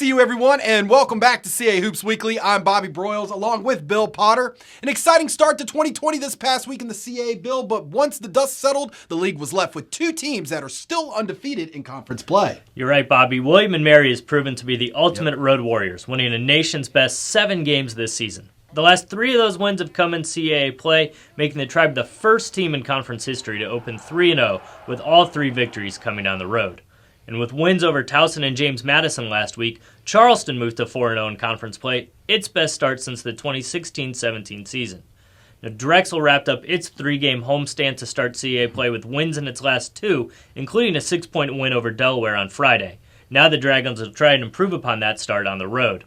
see you, everyone, and welcome back to CA Hoops Weekly. I'm Bobby Broyles, along with Bill Potter. An exciting start to 2020 this past week in the CA, Bill, but once the dust settled, the league was left with two teams that are still undefeated in conference play. You're right, Bobby. William & Mary has proven to be the ultimate road warriors, winning a nation's best 7 games this season. The last 3 of those wins have come in CAA play, making the Tribe the first team in conference history to open 3-0, with all 3 victories coming on the road. And with wins over Towson and James Madison last week, Charleston moved to 4-0 in conference play, its best start since the 2016-17 season. Now, Drexel wrapped up its 3-game homestand to start CAA play with wins in its last 2, including a 6-point win over Delaware on Friday. Now the Dragons will try and improve upon that start on the road.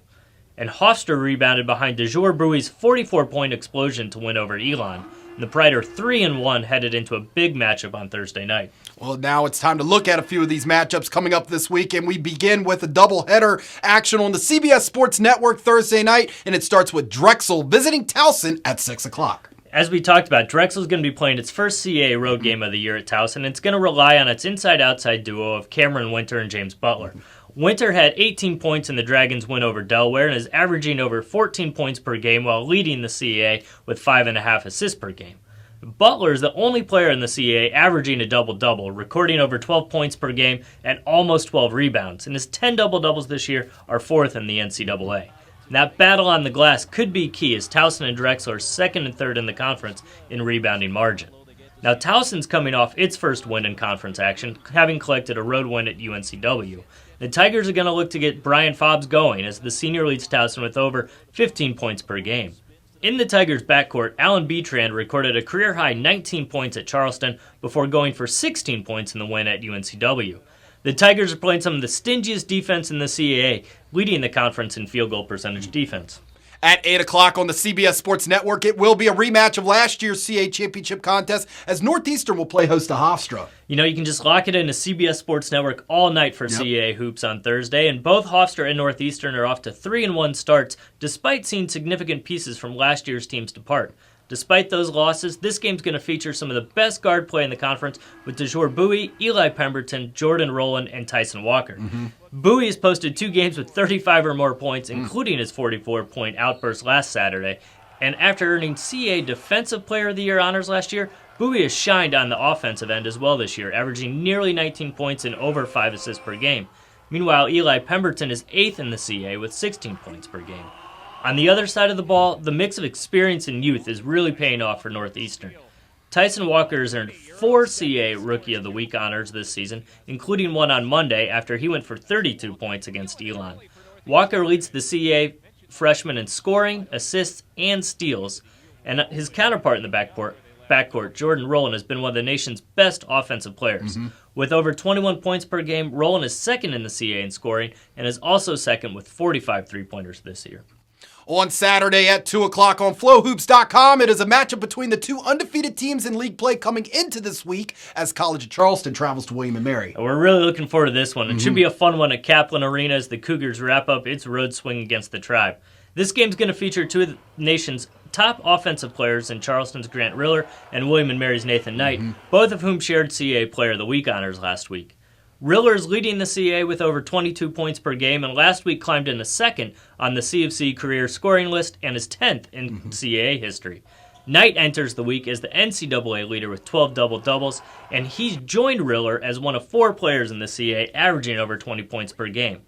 And Hofstra rebounded behind de Jour Buie's 44-point explosion to win over Elon. The Pride are 3-1 headed into a big matchup on Thursday night. Well, now it's time to look at a few of these matchups coming up this week, and we begin with a doubleheader action on the CBS Sports Network Thursday night, and it starts with Drexel visiting Towson at 6 o'clock. As we talked about, Drexel is going to be playing its first CAA road game of the year at Towson, and it's going to rely on its inside-outside duo of Cameron Winter and James Butler. Winter had 18 points in the Dragons' win over Delaware and is averaging over 14 points per game while leading the CAA with 5.5 assists per game. Butler is the only player in the CAA averaging a double-double, recording over 12 points per game and almost 12 rebounds, and his 10 double-doubles this year are 4th in the NCAA. And that battle on the glass could be key as Towson and Drexel are 2nd and 3rd in the conference in rebounding margin. Now, Towson's coming off its first win in conference action, having collected a road win at UNCW. The Tigers are going to look to get Brian Fobbs going as the senior leads Towson with over 15 points per game. In the Tigers' backcourt, Alan Betrand recorded a career-high 19 points at Charleston before going for 16 points in the win at UNCW. The Tigers are playing some of the stingiest defense in the CAA, leading the conference in field goal percentage defense. At 8 o'clock on the CBS Sports Network, it will be a rematch of last year's CA Championship contest as Northeastern will play host to Hofstra. You know, you can just lock it into CBS Sports Network all night for CAA hoops on Thursday, and both Hofstra and Northeastern are off to 3-1 starts, despite seeing significant pieces from last year's teams depart. Despite those losses, this game's going to feature some of the best guard play in the conference with de Jour Buie, Eli Pemberton, Jordan Rowland, and Tyson Walker. Buie has posted 2 games with 35 or more points, including his 44-point outburst last Saturday. And after earning CA Defensive Player of the Year honors last year, Buie has shined on the offensive end as well this year, averaging nearly 19 points and over 5 assists per game. Meanwhile, Eli Pemberton is 8th in the CA with 16 points per game. On the other side of the ball, the mix of experience and youth is really paying off for Northeastern. Tyson Walker has earned 4 CA Rookie of the Week honors this season, including one on Monday after he went for 32 points against Elon. Walker leads the CA freshman in scoring, assists, and steals, and his counterpart in the backcourt, Jordan Rowland, has been one of the nation's best offensive players. With over 21 points per game, Rowland is 2nd in the CA in scoring and is also 2nd with 45 three-pointers this year. On Saturday at 2 o'clock on FlowHoops.com, it is a matchup between the 2 undefeated teams in league play coming into this week as College of Charleston travels to William & Mary. We're really looking forward to this one. It should be a fun one at Kaplan Arena as the Cougars wrap up its road swing against the Tribe. This game's going to feature 2 of the nation's top offensive players in Charleston's Grant Riller and William & Mary's Nathan Knight, both of whom shared CA Player of the Week honors last week. Riller is leading the CA with over 22 points per game, and last week climbed into 2nd on the CFC career scoring list and is 10th in CAA history. Knight enters the week as the NCAA leader with 12 double-doubles, and he's joined Riller as one of 4 players in the CA averaging over 20 points per game.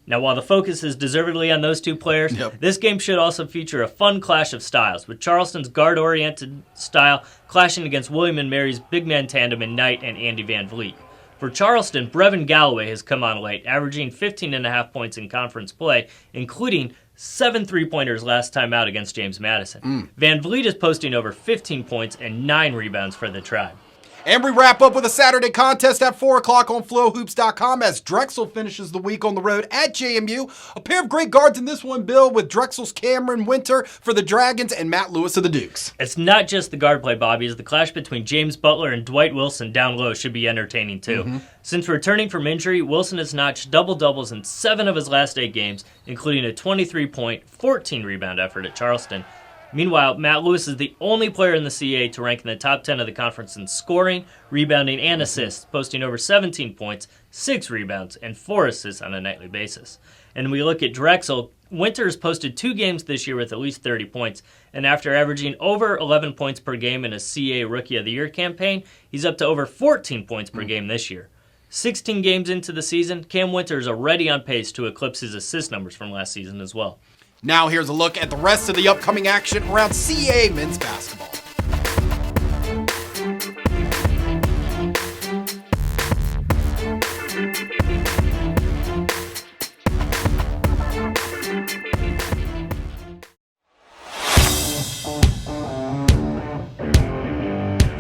Now, while the focus is deservedly on those 2 players, this game should also feature a fun clash of styles, with Charleston's guard-oriented style clashing against William & Mary's big man tandem in Knight and Andy Van Vliet. For Charleston, Brevin Galloway has come on late, averaging 15.5 points in conference play, including 7 three-pointers last time out against James Madison. Van Vliet is posting over 15 points and 9 rebounds for the Tribe. And we wrap up with a Saturday contest at 4 o'clock on FlowHoops.com as Drexel finishes the week on the road at JMU. A pair of great guards in this one, Bill, with Drexel's Cameron Winter for the Dragons and Matt Lewis of the Dukes. It's not just the guard play, Bobby, as the clash between James Butler and Dwight Wilson down low should be entertaining too. Since returning from injury, Wilson has notched double-doubles in 7 of his last 8 games, including a 23-point, 14-rebound effort at Charleston. Meanwhile, Matt Lewis is the only player in the CA to rank in the top 10 of the conference in scoring, rebounding, and assists, posting over 17 points, 6 rebounds, and 4 assists on a nightly basis. And we look at Drexel. Winters posted 2 games this year with at least 30 points, and after averaging over 11 points per game in a CA Rookie of the Year campaign, he's up to over 14 points per game this year. 16 games into the season, Cam Winters already on pace to eclipse his assist numbers from last season as well. Now here's a look at the rest of the upcoming action around CA men's basketball.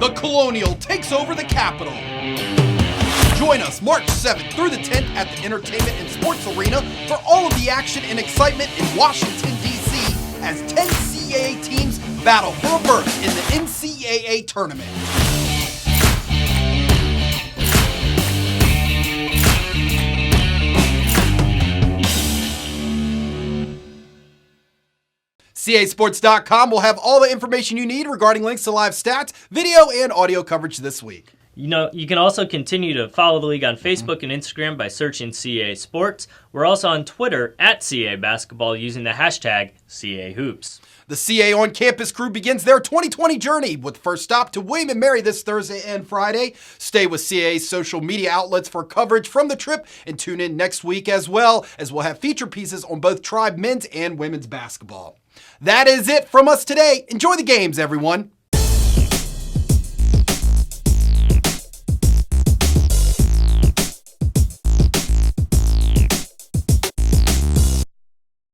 The Colonial takes over the Capitol. Join us March 7th through the 10th at the Entertainment and Sports Arena for all of the action and excitement in Washington, D.C. as 10 CAA teams battle for a berth in the NCAA tournament. CASports.com will have all the information you need regarding links to live stats, video, and audio coverage this week. You can also continue to follow the league on Facebook and Instagram by searching CA Sports. We're also on Twitter at CA Basketball using the hashtag CA Hoops. The CA On Campus crew begins their 2020 journey with first stop to William & Mary this Thursday and Friday. Stay with CA's social media outlets for coverage from the trip and tune in next week as well, as we'll have feature pieces on both Tribe men's and women's basketball. That is it from us today. Enjoy the games, everyone.